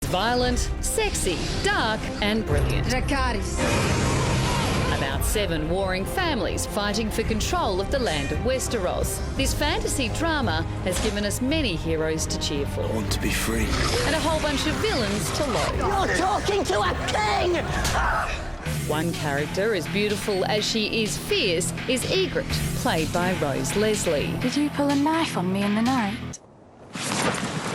violent, sexy, dark and brilliant. Dracarys. About 7 warring families fighting for control of the land of Westeros. This fantasy drama has given us many heroes to cheer for. I want to be free. And a whole bunch of villains to loathe. You're talking to a king! One character, as beautiful as she is fierce, is Ygritte, played by Rose Leslie. Did you pull a knife on me in the night?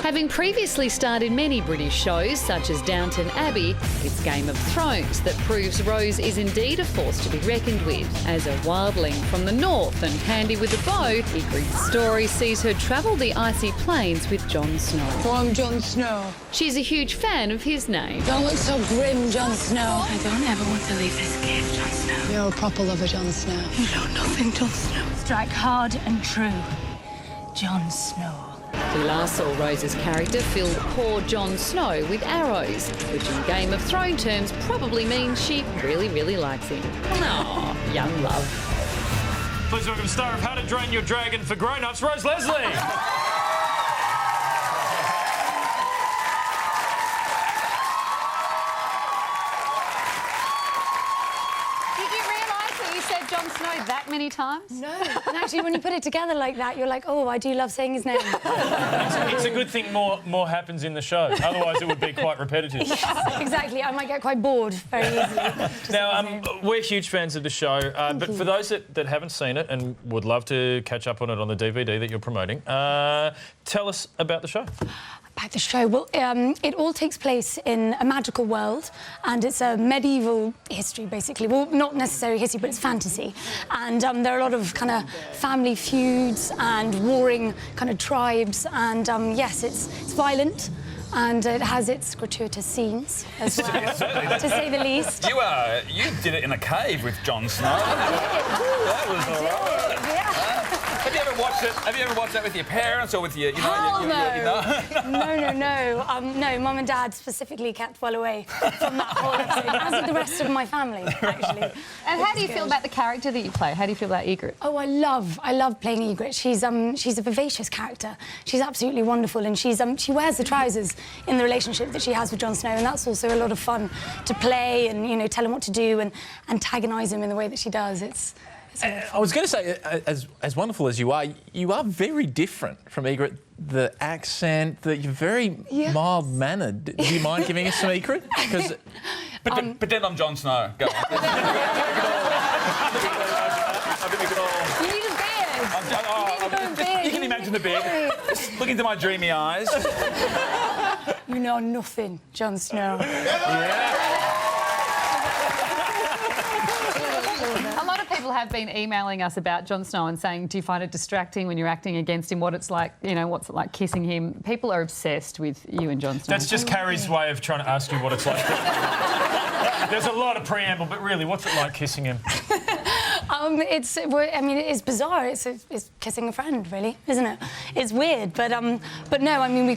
Having previously starred in many British shows, such as Downton Abbey, it's Game of Thrones that proves Rose is indeed a force to be reckoned with. As a wildling from the north and handy with a bow, Ygritte's story sees her travel the icy plains with Jon Snow. I'm Jon Snow. She's a huge fan of his name. Don't look so grim, Jon Snow. I don't ever want to leave this cave, Jon Snow. You're a proper lover, Jon Snow. You know nothing, Jon Snow. Strike hard and true, Jon Snow. We last saw Rose's character fill poor Jon Snow with arrows, which in Game of Thrones terms probably means she really, really likes him. Aww, young love. Please welcome star of How to Drain Your Dragon for Grown-Ups, Rose Leslie. Jon Snow that many times? No. And actually, when you put it together like that, you're like, oh, I do love saying his name. It's a good thing more happens in the show. Otherwise, it would be quite repetitive. Yeah, exactly. I might get quite bored very easily. Now, we're huge fans of the show, but for those that haven't seen it and would love to catch up on it on the DVD that you're promoting, tell us about the show. About the show? Well, it all takes place in a magical world, and it's a medieval history, basically. Well, not necessarily history, but it's fantasy. And there are a lot of kind of family feuds and warring kind of tribes, and yes, it's violent. And it has its gratuitous scenes as well, Yeah, to say the least. You did it in a cave with Jon Snow. That was all right. Yeah. Have you ever watched that with your parents or with your, No, Mum and Dad specifically kept well away from that whole episode, as did the rest of my family, actually. And how do you feel about the character that you play? How do you feel about Ygritte? Oh, I love playing Ygritte. She's a vivacious character. She's absolutely wonderful, and she wears the trousers in the relationship that she has with Jon Snow, and that's also a lot of fun to play and, you know, tell him what to do and antagonise him in the way that she does. I was going to say, as wonderful as you are very different from Ygritte. The accent, you're very mild-mannered. Do you mind giving us some Ygritte? Pretend I'm Jon Snow. Go on. You need a beard. You can imagine the beard. Just look into my dreamy eyes. You know nothing, Jon Snow. People have been emailing us about Jon Snow and saying, do you find it distracting when you're acting against him? What's it like kissing him? People are obsessed with you and Jon Snow. That's just Carrie's way of trying to ask you what it's like. There's a lot of preamble, but really, what's it like kissing him? It's bizarre. It's kissing a friend, really, isn't it? It's weird, but no. I mean, we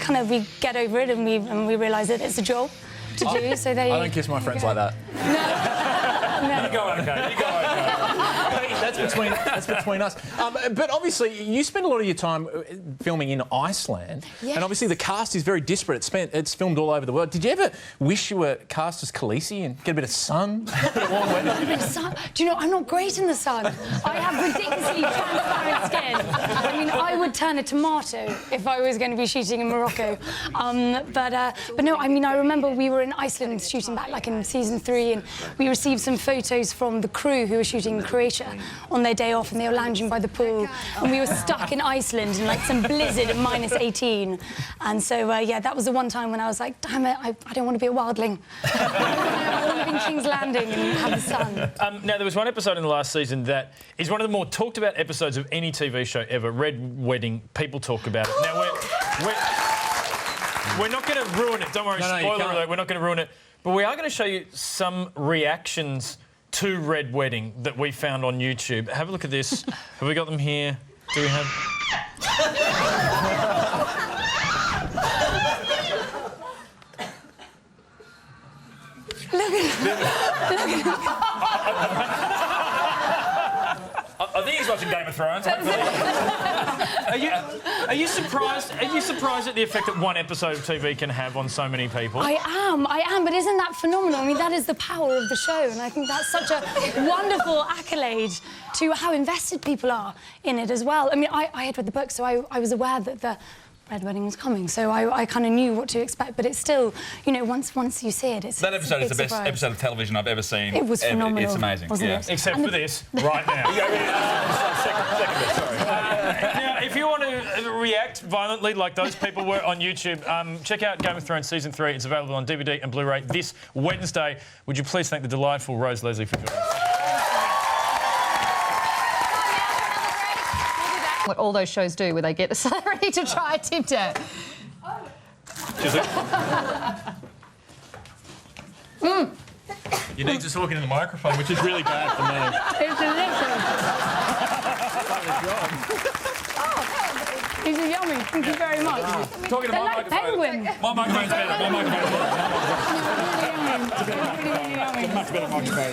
get over it and we realise that it's a job to do. So I don't kiss my friends like that. No. You go okay. You go okay. That's between us. But obviously, you spend a lot of your time filming in Iceland, and obviously the cast is very disparate. It's filmed all over the world. Did you ever wish you were cast as Khaleesi and get a bit of sun, a bit of warm weather? Do you know, I'm not great in the sun. I have ridiculously transparent skin. I mean, I would turn a tomato if I was going to be shooting in Morocco. But no, I mean, I remember we were in Iceland shooting back like in season 3, and we received some photos from the crew who were shooting in Croatia on their day off, and they were lounging by the pool, and we were stuck in Iceland in like some blizzard at -18. And so yeah, that was the one time when I was like, damn it, I don't want to be a wildling. I want to be in King's Landing and have the sun. Now, there was one episode in the last season that is one of the more talked about episodes of any TV show ever, Red Wedding. People talk about it. Now, we're not going to ruin it. Don't worry, spoiler alert, we're not going to ruin it. But we are going to show you some reactions to Red Wedding that we found on YouTube. Have a look at this. Have we got them here? Do we have... Look at I think he's watching Game of Thrones, hopefully. Are you surprised? Are you surprised at the effect that one episode of TV can have on so many people? I am, but isn't that phenomenal? I mean, that is the power of the show, and I think that's such a wonderful accolade to how invested people are in it as well. I mean, I had read the book, so I was aware that the Red Wedding was coming, so I kind of knew what to expect, but it's still, you know, once you see it, it's... That episode is the best surprise. episode of television I've ever seen. It was phenomenal. It's amazing. Wasn't yeah. it? Except for this, right now. Second bit, sorry. Now, if you want to react violently like those people were on YouTube, check out Game of Thrones Season 3. It's available on DVD and Blu-ray this Wednesday. Would you please thank the delightful Rose Leslie for joining us? What all those shows do, where they get the celebrity to try a Tim Tam. You need to talk into the microphone, which is really bad for me. It's delicious. These are yummy. Thank you very much. Talking to They're my like microphone. penguin. My microphone's better. My microphone's better. Really Much better microphone.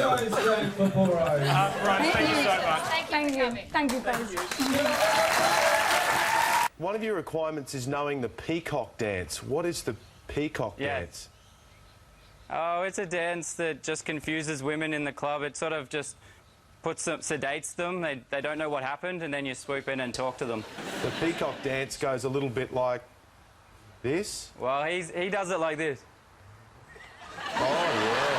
Right, thank you so much. Thank you. Thank you, Faze. One of your requirements is knowing the Peacock Dance. What is the Peacock Dance? Oh, it's a dance that just confuses women in the club. It sort of just sedates them. They don't know what happened, and then you swoop in and talk to them. The Peacock Dance goes a little bit like this? Well, he does it like this. Oh, yeah.